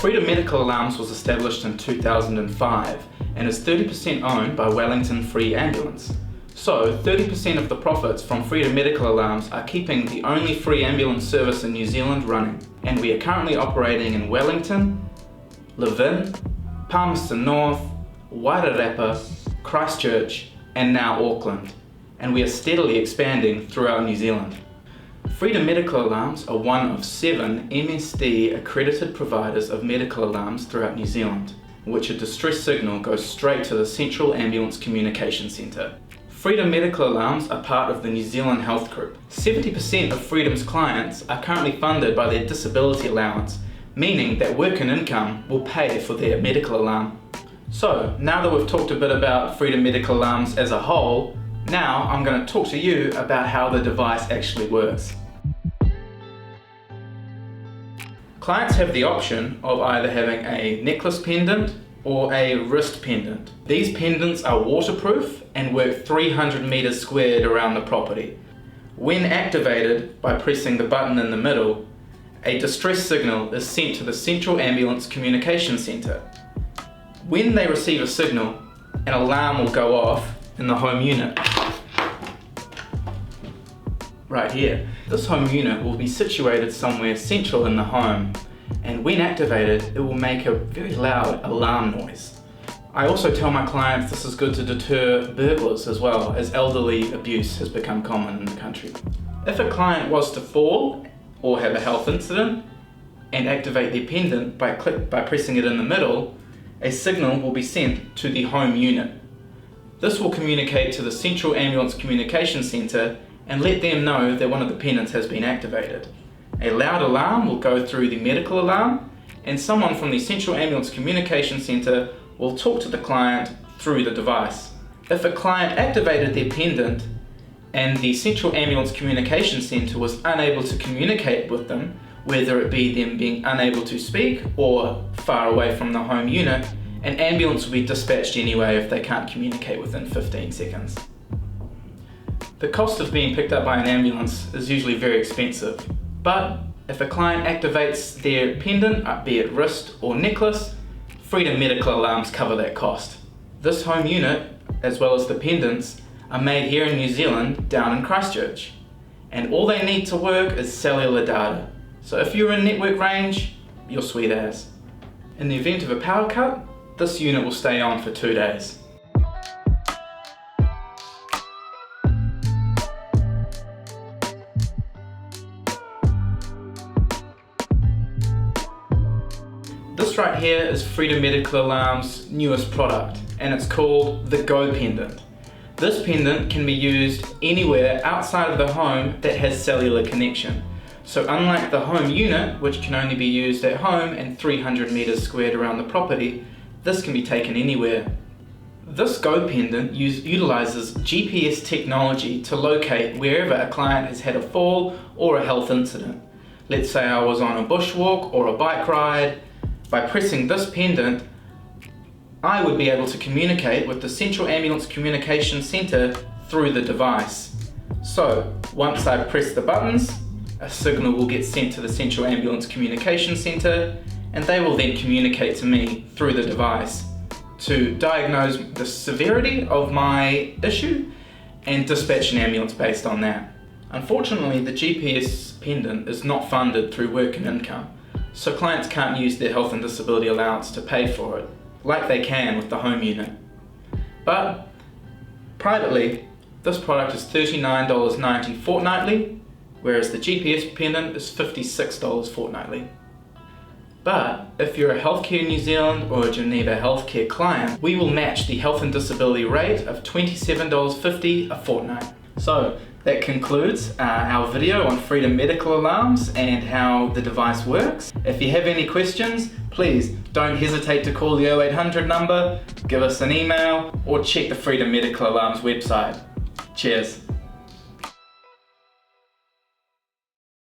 Freedom Medical Alarms was established in 2005 and is 30% owned by Wellington Free Ambulance. So 30% of the profits from Freedom Medical Alarms are keeping the only free ambulance service in New Zealand running. And we are currently operating in Wellington, Levin, Palmerston North, Wairarapa, Christchurch and now Auckland. And we are steadily expanding throughout New Zealand. Freedom Medical Alarms are one of 7 MSD accredited providers of medical alarms throughout New Zealand, in which a distress signal goes straight to the Central Ambulance Communication Centre. Freedom Medical Alarms are part of the New Zealand Health Group. 70% of Freedom's clients are currently funded by their disability allowance, meaning that work and income will pay for their medical alarm. So, now that we've talked a bit about Freedom Medical Alarms as a whole, now I'm going to talk to you about how the device actually works. Clients have the option of either having a necklace pendant or a wrist pendant. These pendants are waterproof and work 300 meters squared around the property. When activated by pressing the button in the middle, a distress signal is sent to the Central Ambulance Communication Centre. When they receive a signal, an alarm will go off in the home unit. Right here. This home unit will be situated somewhere central in the home, and when activated it will make a very loud alarm noise. I also tell my clients this is good to deter burglars as well, as elderly abuse has become common in the country. If a client was to fall or have a health incident and activate their pendant by pressing it in the middle, a signal will be sent to the home unit. This will communicate to the Central Ambulance Communication Centre and let them know that one of the pendants has been activated. A loud alarm will go through the medical alarm, and someone from the Central Ambulance Communication Centre will talk to the client through the device. If a client activated their pendant and the Central Ambulance Communication Centre was unable to communicate with them, whether it be them being unable to speak or far away from the home unit, an ambulance will be dispatched anyway if they can't communicate within 15 seconds. The cost of being picked up by an ambulance is usually very expensive, but if a client activates their pendant, be it wrist or necklace, Freedom Medical Alarms cover that cost. This home unit, as well as the pendants, are made here in New Zealand down in Christchurch, and all they need to work is cellular data. So if you're in network range, you're sweet as. In the event of a power cut, this unit will stay on for 2 days. This right here is Freedom Medical Alarms' newest product, and it's called the Go Pendant. This pendant can be used anywhere outside of the home that has cellular connection. So unlike the home unit, which can only be used at home and 300 meters squared around the property, this can be taken anywhere. This Go Pendant utilizes GPS technology to locate wherever a client has had a fall or a health incident. Let's say I was on a bushwalk or a bike ride. By pressing this pendant, I would be able to communicate with the Central Ambulance Communication Centre through the device. So, once I press the buttons, a signal will get sent to the Central Ambulance Communication Centre, and they will then communicate to me through the device to diagnose the severity of my issue and dispatch an ambulance based on that. Unfortunately, the GPS pendant is not funded through work and income, so clients can't use their health and disability allowance to pay for it, like they can with the home unit. But privately, this product is $39.90 fortnightly, whereas the GPS pendant is $56 fortnightly. But if you're a Healthcare New Zealand or a Geneva Healthcare client, we will match the health and disability rate of $27.50 a fortnight. So that concludes our video on Freedom Medical Alarms and how the device works. If you have any questions, please don't hesitate to call the 0800 number, give us an email, or check the Freedom Medical Alarms website. Cheers.